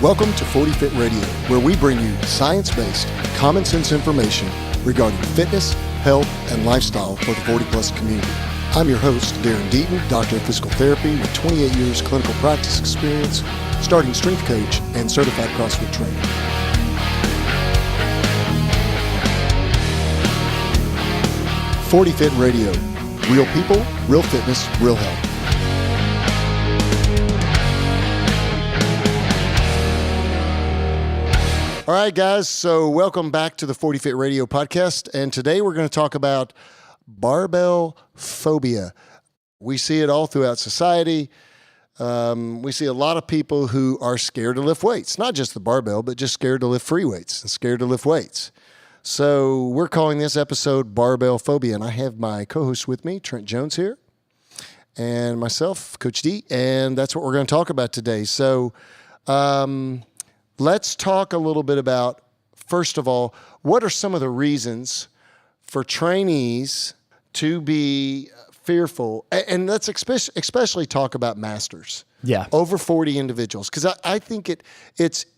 Welcome to 40 Fit Radio, where we bring you science-based, common sense information regarding fitness, health, and lifestyle for the 40-plus community. I'm your host, Darren Deaton, doctor of physical therapy with 28 years clinical practice experience, starting strength coach, and certified CrossFit trainer. "40 Fit Radio, real people, real fitness, real health." All right, guys, so welcome back to the 40 Fit Radio podcast, and today we're going to talk about barbell-phobia. We see it all throughout society. We see a lot of people who are scared to lift weights, not just the barbell, but just scared to lift free weights and scared to lift weights. So we're calling this episode Barbell-phobia, and I have my co-host with me, Trent Jones here, and myself, Coach D, and that's what we're going to talk about today. So let's talk a little bit about, first of all, what are some of the reasons for trainees to be fearful? And let's especially talk about masters. Yeah. Over 40 individuals. Because I think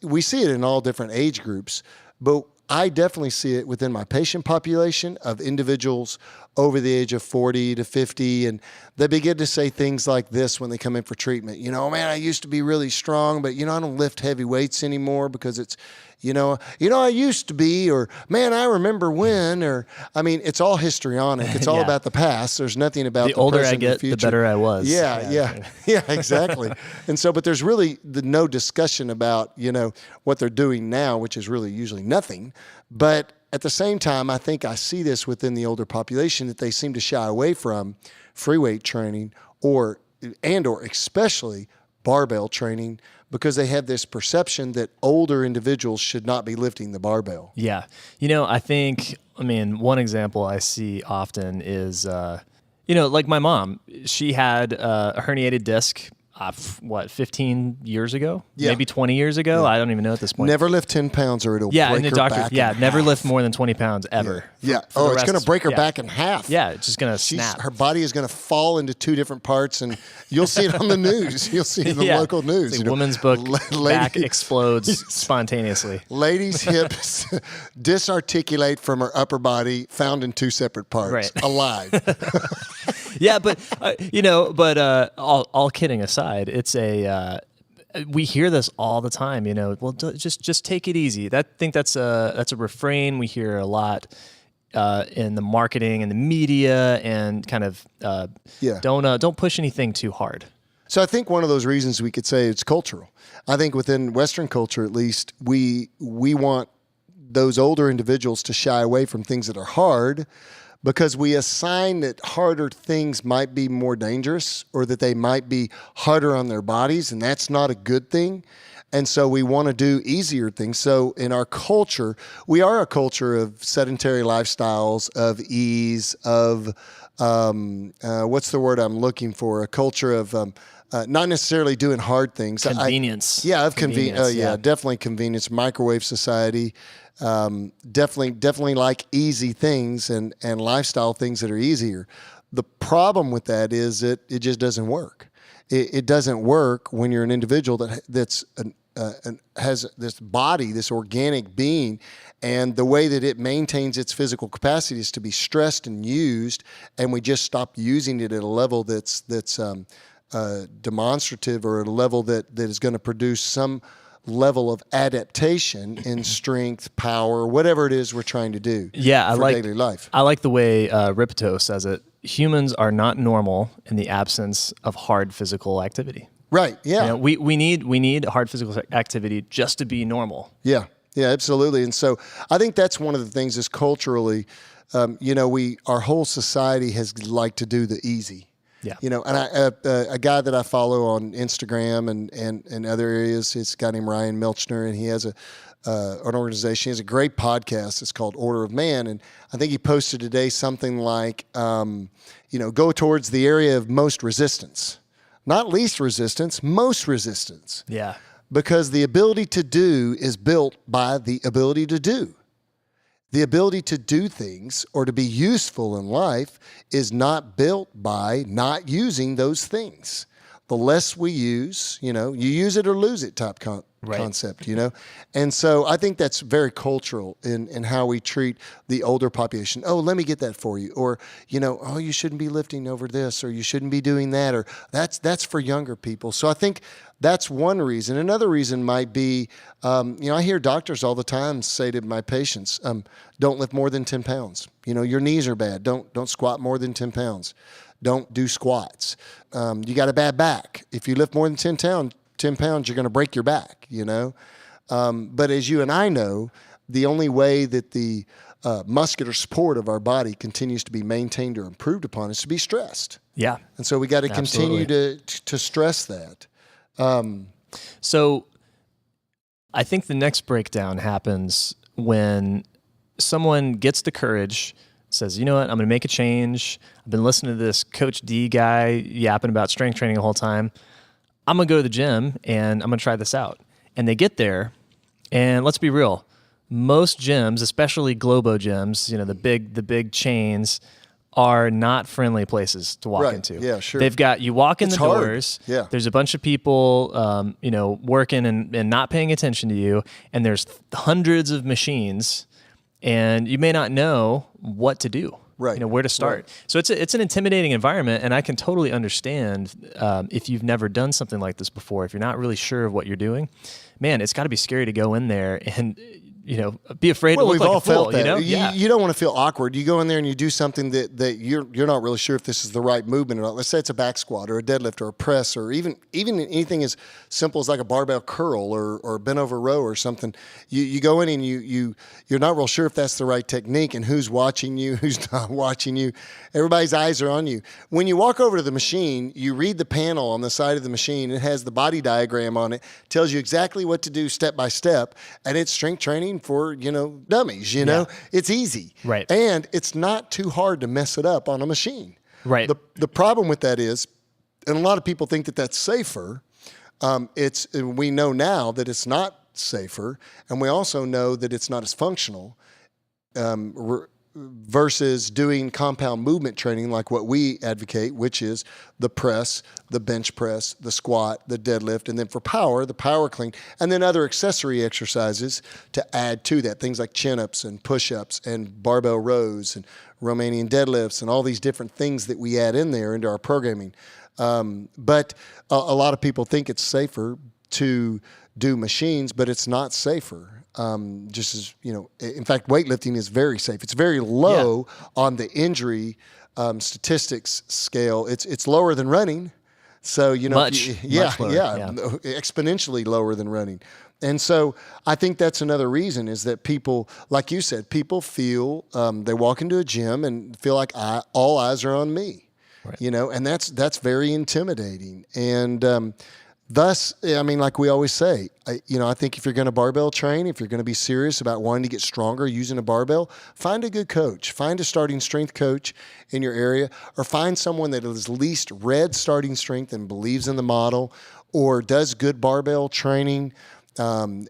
we see it in all different age groups, but I definitely see it within my patient population of individuals over the age of 40 to 50, and they begin to say things like this when they come in for treatment. Man, I used to be really strong, but, I don't lift heavy weights anymore because it's, I used to be, or, man, I remember when, or, it's all histrionic. It's all about the past. There's nothing about the older present I get, and the future. the better I was. Yeah, exactly. And so, but there's really no discussion about, what they're doing now, which is really usually nothing. But at the same time, I think I see this within the older population that they seem to shy away from free weight training or especially barbell training because they have this perception that older individuals should not be lifting the barbell. Yeah. One example I see often is, like my mom, she had a herniated disc. 15 years ago? Yeah. Maybe 20 years ago? Yeah. I don't even know at this point. Never lift 10 pounds or it'll break and the her doctor, back never half. lift more than 20 pounds ever. Yeah. For It's going to break her back in half. Yeah, it's just going to snap. Her body is going to fall into two different parts, and you'll see it on the news. You'll see it in the local news. It's like woman's book, back explodes spontaneously. Ladies' hips disarticulate from her upper body, found in two separate parts, alive. Yeah, but all kidding aside, it's we hear this all the time. Just take it easy. I think that's a refrain we hear a lot in the marketing and the media, and kind of don't push anything too hard. So I think one of those reasons we could say it's cultural. I think within Western culture, at least, we want those older individuals to shy away from things that are hard, because we assign that harder things might be more dangerous or that they might be harder on their bodies, and that's not a good thing. And so we want to do easier things. So in our culture, we are a culture of sedentary lifestyles, of ease, of, what's the word I'm looking for? A culture of not necessarily doing hard things. Convenience. Of convenience. Definitely convenience. Microwave society. Definitely like easy things and lifestyle things that are easier. The problem with that is it just doesn't work. It doesn't work when you're an individual that's has this body, this organic being, and the way that it maintains its physical capacity is to be stressed and used, and we just stop using it at a level that's demonstrative, or at a level that is going to produce some level of adaptation in strength, power, whatever it is we're trying to do for daily life. I like the way Ripito says it. Humans are not normal in the absence of hard physical activity. Right, yeah. We need hard physical activity just to be normal. Yeah, absolutely. And so I think that's one of the things is culturally, our whole society has liked to do the easy. Yeah. And a guy that I follow on Instagram and other areas, it's a guy named Ryan Milchner, and he has an organization. He has a great podcast. It's called Order of Man. And I think he posted today something like, go towards the area of most resistance. Not least resistance, most resistance. Yeah. Because the ability to do is built by the ability to do. The ability to do things or to be useful in life is not built by not using those things. The less we use, you use it or lose it type concept, And so I think that's very cultural in how we treat the older population. Oh, let me get that for you. Or, oh, you shouldn't be lifting over this, or you shouldn't be doing that, or that's for younger people. So I think that's one reason. Another reason might be, I hear doctors all the time say to my patients, don't lift more than 10 pounds. Your knees are bad. Don't squat more than 10 pounds. Don't do squats. You got a bad back. If you lift more than 10 pounds, you're going to break your back, But as you and I know, the only way that the muscular support of our body continues to be maintained or improved upon is to be stressed. Yeah. And so we got to continue to stress that. So I think the next breakdown happens when someone gets the courage, says, you know what, I'm going to make a change. I've been listening to this Coach D guy yapping about strength training the whole time. I'm going to go to the gym and I'm going to try this out. And they get there, and let's be real, most gyms, especially Globo gyms, the big chains, are not friendly places to walk into. Yeah, sure. They've got, you walk in the hard. doors, Yeah. There's a bunch of people, working and not paying attention to you, and there's hundreds of machines, and you may not know what to do. Right. Where to start. Right. So it's an intimidating environment, and I can totally understand if you've never done something like this before, if you're not really sure of what you're doing, man, it's got to be scary to go in there and be afraid to look like a fool. We've all felt that. You don't want to feel awkward. You go in there and you do something that you're not really sure if this is the right movement or not. Let's say it's a back squat or a deadlift or a press or even anything as simple as like a barbell curl or bent over row or something. You go in and you're not real sure if that's the right technique and who's watching you, who's not watching you. Everybody's eyes are on you. When you walk over to the machine, you read the panel on the side of the machine. It has the body diagram on it, tells you exactly what to do step by step, and it's strength training for, dummies, It's easy. Right. And it's not too hard to mess it up on a machine. Right. The problem with that is, and a lot of people think that that's safer, we know now that it's not safer, and we also know that it's not as functional versus doing compound movement training like what we advocate, which is the press, the bench press, the squat, the deadlift, and then for power, the power clean, and then other accessory exercises to add to that, things like chin-ups and push-ups and barbell rows and Romanian deadlifts and all these different things that we add in there into our programming. But a lot of people think it's safer to do machines, but it's not safer. Just as, in fact, weightlifting is very safe. It's very low on the injury statistics scale. It's lower than running. So, much lower. Exponentially lower than running. And so I think that's another reason is that people, like you said, people feel, they walk into a gym and feel like all eyes are on me, right. And that's very intimidating. And, thus, like we always say, I think if you're going to barbell train, if you're going to be serious about wanting to get stronger using a barbell, find a good coach. Find a starting strength coach in your area, or find someone that has at least read starting strength and believes in the model or does good barbell training.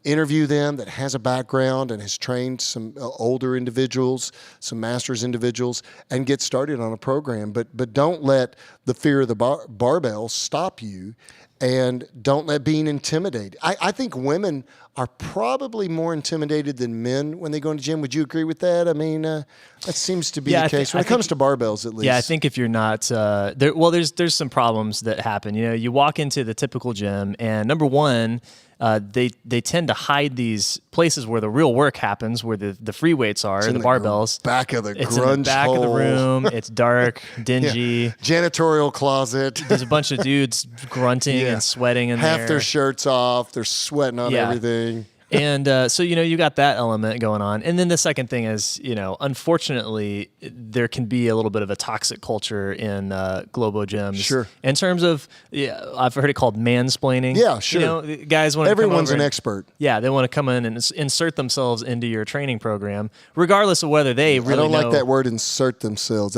Interview them that has a background and has trained some older individuals, some masters individuals, and get started on a program. But don't let the fear of the barbell stop you. And don't let being intimidated. I think women are probably more intimidated than men when they go into the gym. Would you agree with that? That seems to be the case when it comes to barbells, at least. Yeah, I think if you're not there's some problems that happen. You walk into the typical gym, and number one, they tend to hide these places where the real work happens, where the free weights are, the barbells. Back of the it's grunge in the back hole. of the room. It's dark, dingy. Yeah. Janitorial closet. There's a bunch of dudes grunting and sweating in there. Half their shirts off. They're sweating on everything. And so, you got that element going on. And then the second thing is, unfortunately, there can be a little bit of a toxic culture in Globo gyms. Sure. In terms of, I've heard it called mansplaining. Yeah, sure. Guys want to Everyone's an expert. Yeah, they want to come in and insert themselves into your training program, regardless of whether they really know. I don't like that word, insert themselves.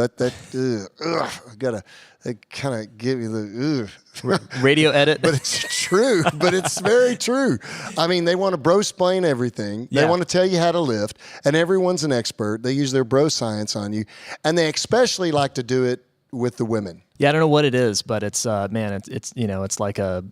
They kind of give you the radio edit. But it's true. But it's very true. They want to bro-splain everything. They want to tell you how to lift, and everyone's an expert. They use their bro science on you, and they especially like to do it with the women. Yeah, I don't know what it is, but it's it's like a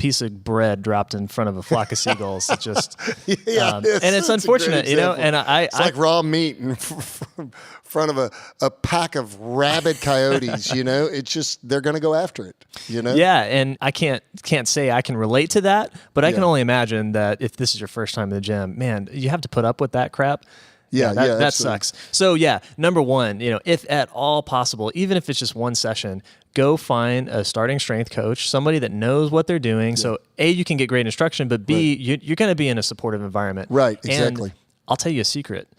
piece of bread dropped in front of a flock of seagulls. It's just, Yeah, and it's unfortunate, you know. And it's like raw meat in front of a pack of rabid coyotes. You know, it's just they're going to go after it. You know. Yeah, and I can't say I can relate to that, but I can only imagine that if this is your first time in the gym, man, you have to put up with that crap. Yeah, that sucks. So yeah, number one, you know, if at all possible, even if it's just one session, go find a starting strength coach, somebody that knows what they're doing. Yeah. So A, you can get great instruction, but B, you're going to be in a supportive environment. Right, exactly. And I'll tell you a secret.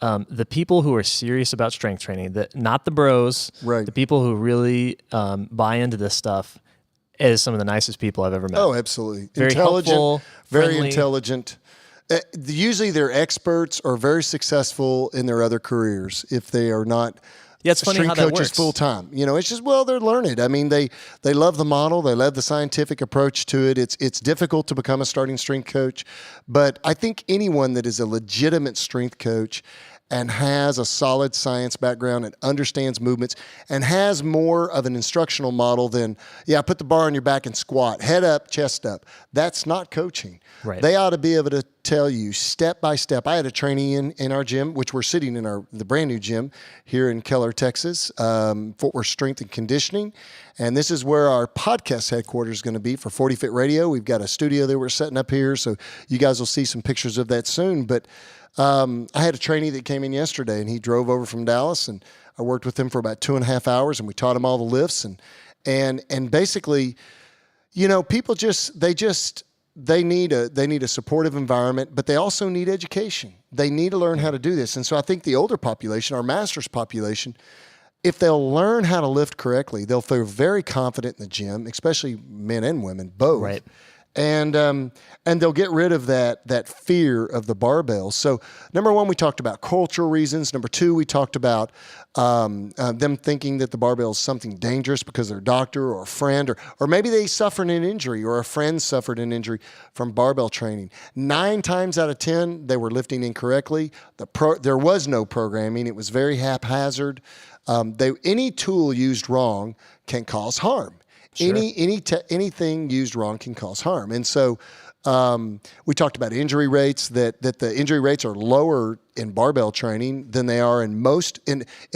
The people who are serious about strength training, not the bros, the people who really buy into this stuff, is some of the nicest people I've ever met. Oh, absolutely. Very helpful, very friendly. Intelligent. Usually they're experts or very successful in their other careers if they are not it's funny strength how that coaches works. full time. You know, it's just, they're learned. I mean, they love the model. They love the scientific approach to it. It's difficult to become a starting strength coach, but I think anyone that is a legitimate strength coach and has a solid science background and understands movements and has more of an instructional model than, put the bar on your back and squat, head up, chest up. That's not coaching. Right. They ought to be able to tell you step by step. I had a trainee in our gym, which we're sitting in the brand new gym here in Keller, Texas, Fort Worth Strength and Conditioning. And this is where our podcast headquarters is going to be for 40 Fit Radio. We've got a studio that we're setting up here, so you guys will see some pictures of that soon. But I had a trainee that came in yesterday, and he drove over from Dallas, and I worked with him for about 2.5 hours, and we taught him all the lifts, and basically, you know, people they need a supportive environment, but they also need education. They need to learn how to do this, and so I think the older population, our masters population, if they'll learn how to lift correctly, they'll feel very confident in the gym, especially men and women, both. Right. And they'll get rid of that fear of the barbell. So number one, we talked about cultural reasons. Number two, we talked about them thinking that the barbell is something dangerous because their doctor or a friend, or maybe they suffered an injury or a friend suffered an injury from barbell training. 9 times out of 10, they were lifting incorrectly. There was no programming. It was very haphazard. Any tool used wrong can cause harm. Sure. Anything used wrong can cause harm. And so we talked about injury rates, that the injury rates are lower in barbell training than they are in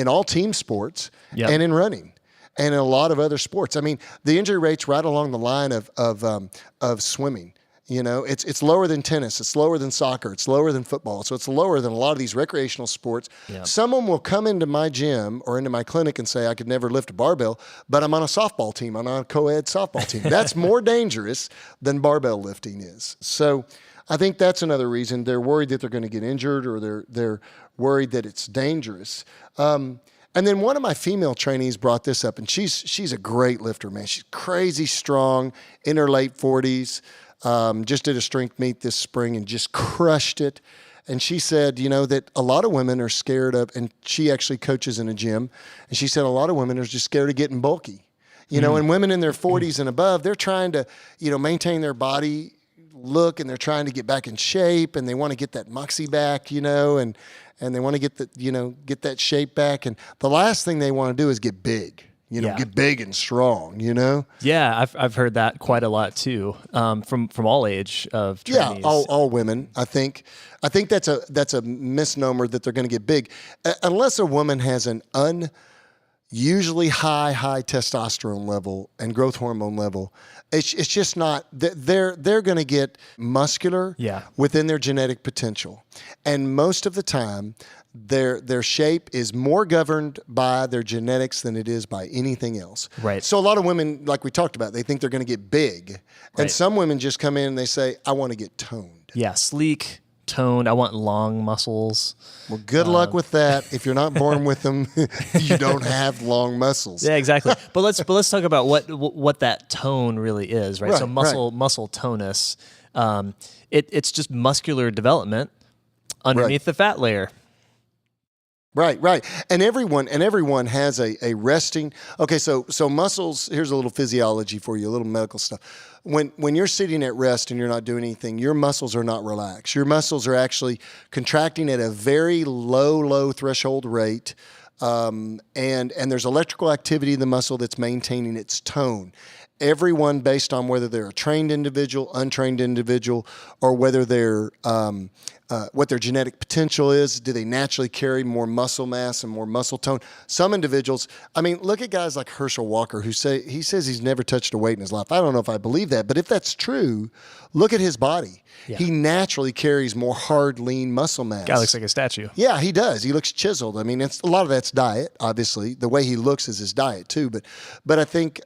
all team sports and in running and in a lot of other sports. I mean, the injury rate's right along the line of swimming. You know, it's lower than tennis, it's lower than soccer, it's lower than football. So it's lower than a lot of these recreational sports. Yep. Someone will come into my gym or into my clinic and say, I could never lift a barbell, but I'm on a softball team, I'm on a co-ed softball team. That's more dangerous than barbell lifting is. So I think that's another reason. They're worried that they're going to get injured, or they're worried that it's dangerous. And then one of my female trainees brought this up, and she's a great lifter, man. She's crazy strong, in her late 40s. Just did a strength meet this spring and just crushed it. And she said, you know, that a lot of women are scared of, and she actually coaches in a gym, and she said a lot of women are just scared of getting bulky. You know, and women in their 40s and above, they're trying to, you know, maintain their body look, and they're trying to get back in shape, and they want to get that moxie back, you know, and they want to get that shape back. And the last thing they want to do is get big. You know, get big and strong, you know? Yeah, I've heard that quite a lot too, from all age of trainees. Yeah, all women. I think that's a misnomer that they're going to get big. Unless a woman has an unusually high testosterone level and growth hormone level, it's just not, they're going to get muscular within their genetic potential. And most of the time, their shape is more governed by their genetics than it is by anything else. Right. So a lot of women, like we talked about, they think they're going to get big. And some women just come in and they say, I want to get toned. Yeah, sleek, toned. I want long muscles. Well, good luck with that. If you're not born with them, you don't have long muscles. Yeah, exactly. But let's talk about what that tone really is, right? So muscle tonus. It's just muscular development underneath the fat layer. Right. And everyone has a resting. Okay, so muscles, here's a little physiology for you, a little medical stuff. When you're sitting at rest and you're not doing anything, your muscles are not relaxed. Your muscles are actually contracting at a very low threshold rate. And there's electrical activity in the muscle that's maintaining its tone. everyone based on whether they're a trained individual, untrained individual, or whether they're what their genetic potential is. Do they naturally carry more muscle mass and more muscle tone? Some individuals, I mean, look at guys like Herschel Walker, he says he's never touched a weight in his life. I don't know if I believe that, but if that's true, look at his body. Yeah. He naturally carries more hard, lean muscle mass. Guy looks like a statue. Yeah, he does. He looks chiseled. I mean, a lot of that's diet, obviously. The way he looks is his diet too. But I think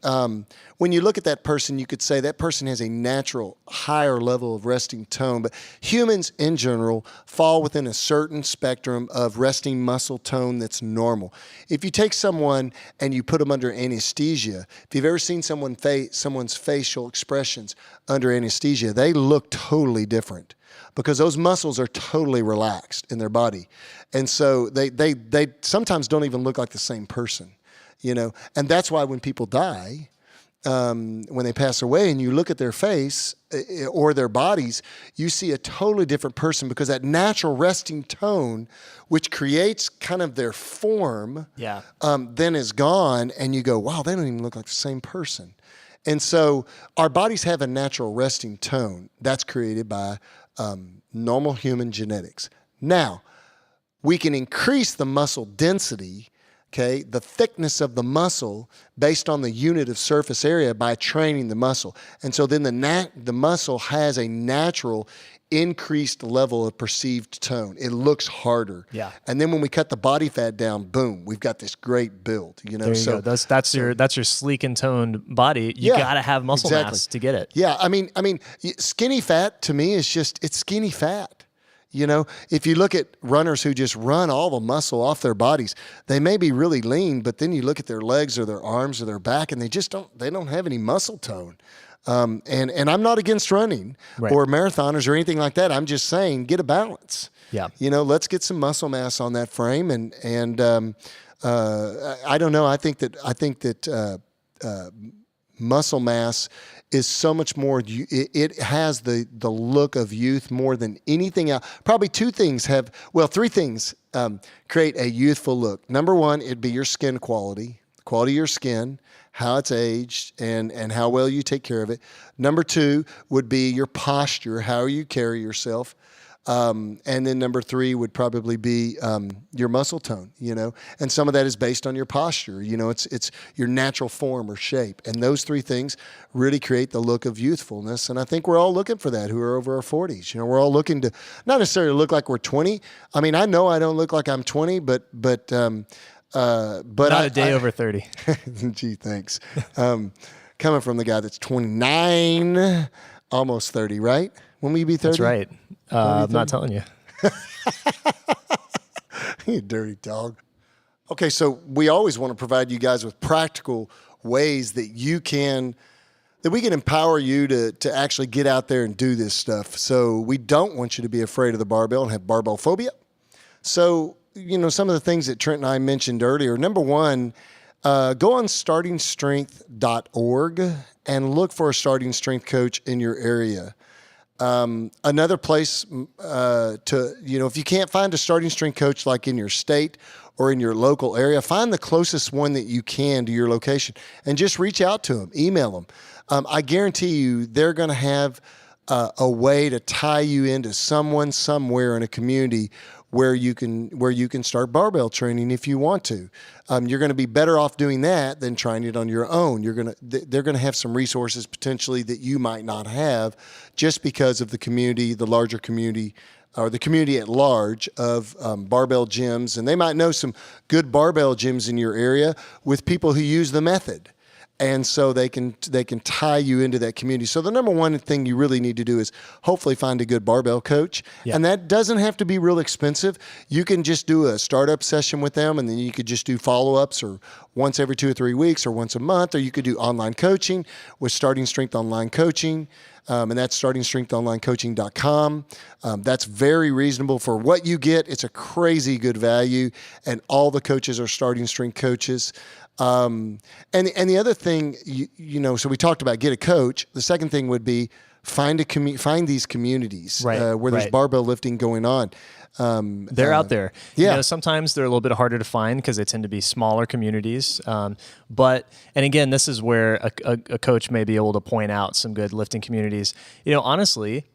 when you look at that person, you could say that person has a natural higher level of resting tone. But humans in general fall within a certain spectrum of resting muscle tone that's normal. If you take someone and you put them under anesthesia, if you've ever seen someone's facial expressions under anesthesia, they look totally different because those muscles are totally relaxed in their body. And so they sometimes don't even look like the same person, you know? And that's why when people die, when they pass away and you look at their face or their bodies, you see a totally different person because that natural resting tone, which creates kind of their form, then is gone. And you go, wow, they don't even look like the same person. And so our bodies have a natural resting tone that's created by normal human genetics. Now, we can increase the muscle density, okay, the thickness of the muscle based on the unit of surface area by training the muscle. And so then the muscle has a natural increased level of perceived tone. It looks harder. Yeah. And then when we cut the body fat down, boom, we've got this great build, you know. There you go. That's your sleek and toned body. You got to have muscle mass to get it. Yeah, I mean skinny fat to me is it's skinny fat. You know, if you look at runners who just run all the muscle off their bodies, they may be really lean, but then you look at their legs or their arms or their back and they don't have any muscle tone. And I'm not against running or marathoners or anything like that. I'm just saying, get a balance. Yeah. You know, let's get some muscle mass on that frame. And I don't know. I think that muscle mass is so much more. It has the look of youth more than anything else. Probably three things create a youthful look. Number one, it'd be your skin quality of your skin, how it's aged, and how well you take care of it. Number two would be your posture, how you carry yourself. And then number three would probably be your muscle tone, you know, and some of that is based on your posture. You know, it's your natural form or shape. And those three things really create the look of youthfulness. And I think we're all looking for that who are over our 40s. You know, we're all looking to not necessarily look like we're 20. I mean, I know I don't look like I'm 20, but not a day over 30. Gee, thanks. Coming from the guy that's 29, almost 30, right? When will you be 30? That's right. I'm not telling you. You dirty dog. Okay, so we always want to provide you guys with practical ways that we can empower you to actually get out there and do this stuff. So we don't want you to be afraid of the barbell and have barbell-phobia. So, you know, some of the things that Trent and I mentioned earlier. Number one, go on startingstrength.org and look for a starting strength coach in your area. Another place if you can't find a starting strength coach like in your state or in your local area, find the closest one that you can to your location and just reach out to them, email them. I guarantee you they're going to have a way to tie you into someone somewhere in a community where you can start barbell training if you want to. You're going to be better off doing that than trying it on your own. They're going to have some resources potentially that you might not have just because of the community, the larger community, or the community at large of barbell gyms. And they might know some good barbell gyms in your area with people who use the method. And so they can tie you into that community. So the number one thing you really need to do is hopefully find a good barbell coach. Yeah. And that doesn't have to be real expensive. You can just do a startup session with them, and then you could just do follow-ups or once every 2 or 3 weeks or once a month, or you could do online coaching with Starting Strength Online Coaching. And that's startingstrengthonlinecoaching.com. That's very reasonable for what you get. It's a crazy good value, and all the coaches are starting strength coaches. And the other thing, so we talked about get a coach. The second thing would be find these communities Right, where there's right. barbell lifting going on. They're out there. Yeah. Sometimes they're a little bit harder to find because they tend to be smaller communities. And again, this is where a coach may be able to point out some good lifting communities. Honestly,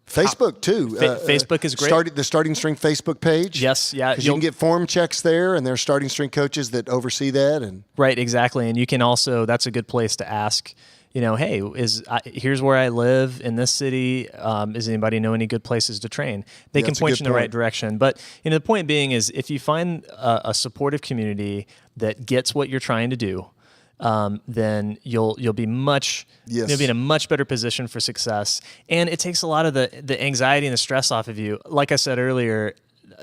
Facebook too. Facebook is great. The Starting Strength Facebook page. Yes, yeah. Because you can get form checks there, and there's starting strength coaches that oversee that. And right, exactly. And you can also, that's a good place to ask, hey, here's where I live in this city. Does anybody know any good places to train? They can point you in the right direction. But the point being is, if you find a supportive community that gets what you're trying to do, then you'll be you'll be in a much better position for success. And it takes a lot of the anxiety and the stress off of you. Like I said earlier,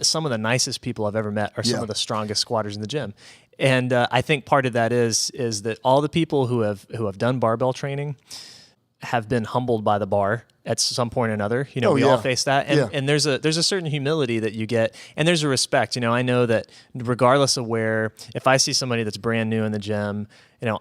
some of the nicest people I've ever met are some of the strongest squatters in the gym. And I think part of that is that all the people who have done barbell training have been humbled by the bar at some point or another. We all face that. And there's a certain humility that you get, and there's a respect. I know that regardless of if I see somebody that's brand new in the gym,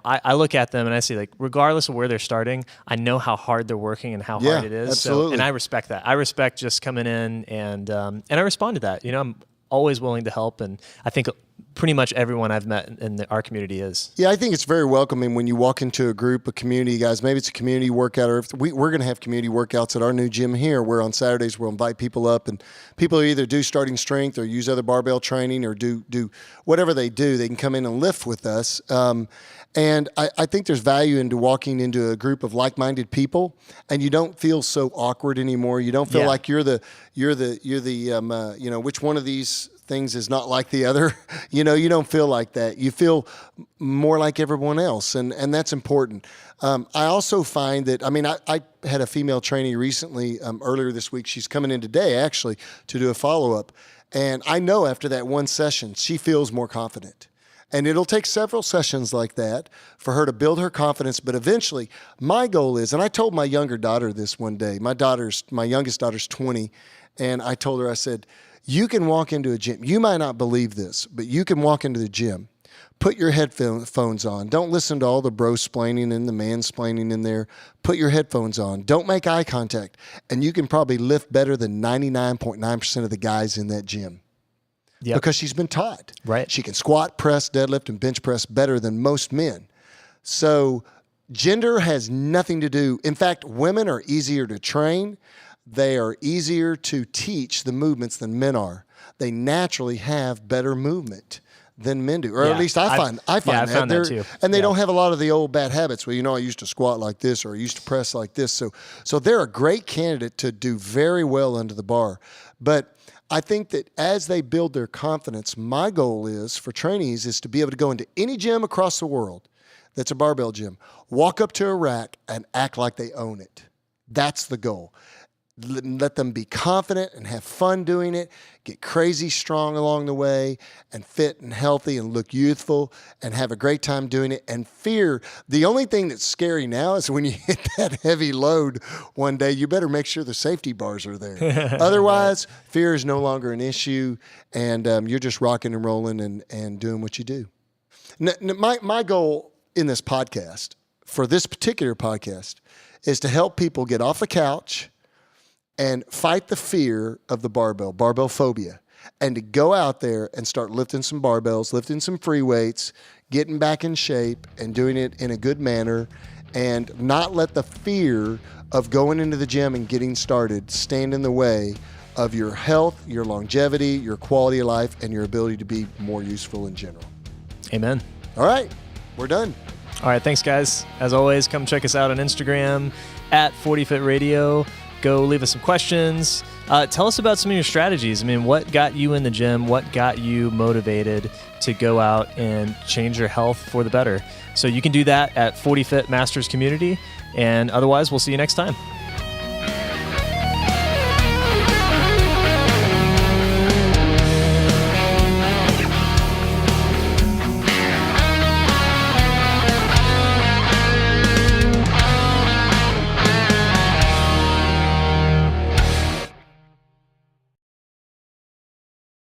I look at them and I see, like, regardless of where they're starting, I know how hard they're working and how hard it is. Absolutely. And I respect that. I respect just coming in and I respond to that. I'm always willing to help, and I think pretty much everyone I've met in our community is. Yeah, I think it's very welcoming when you walk into a group of community guys. Maybe it's a community workout, or if we're going to have community workouts at our new gym here, where on Saturdays we'll invite people up, and people either do starting strength or use other barbell training or do whatever they do. They can come in and lift with us. And I think there's value into walking into a group of like-minded people, and you don't feel so awkward anymore. You don't feel like you're the which one of these things is not like the other. You don't feel like that. You feel more like everyone else, and that's important. I also find that, I had a female trainee recently, earlier this week. She's coming in today, actually, to do a follow-up. And I know after that one session, she feels more confident. And it'll take several sessions like that for her to build her confidence. But eventually, my goal is, and I told my younger daughter this one day, my youngest daughter's 20, and I told her, I said, you can walk into a gym. You might not believe this, but you can walk into the gym, put your headphones on. Don't listen to all the bro-splaining and the mansplaining in there. Put your headphones on. Don't make eye contact. And you can probably lift better than 99.9% of the guys in that gym. Yep. Because she's been taught. Right. She can squat, press, deadlift, and bench press better than most men. So gender has nothing to do. In fact, women are easier to train. They are easier to teach the movements than men are. They naturally have better movement than men do, or at least I find that too. And they don't have a lot of the old bad habits. Well, I used to squat like this, or I used to press like this. So they're a great candidate to do very well under the bar. But I think that as they build their confidence, my goal is for trainees is to be able to go into any gym across the world that's a barbell gym, walk up to a rack and act like they own it. That's the goal. Let them be confident and have fun doing it, get crazy strong along the way, and fit and healthy and look youthful and have a great time doing it. And fear, the only thing that's scary now is when you hit that heavy load one day, you better make sure the safety bars are there. Otherwise, fear is no longer an issue, and you're just rocking and rolling and doing what you do. My goal in this podcast, for this particular podcast, is to help people get off the couch and fight the fear of the barbell-phobia, and to go out there and start lifting some barbells, lifting some free weights, getting back in shape, and doing it in a good manner, and not let the fear of going into the gym and getting started stand in the way of your health, your longevity, your quality of life, and your ability to be more useful in general. Amen. All right, we're done. All right, thanks, guys. As always, come check us out on Instagram at 40Fit Radio. Go leave us some questions. Tell us about some of your strategies. What got you in the gym? What got you motivated to go out and change your health for the better? So you can do that at 40Fit Masters Community. And otherwise, we'll see you next time.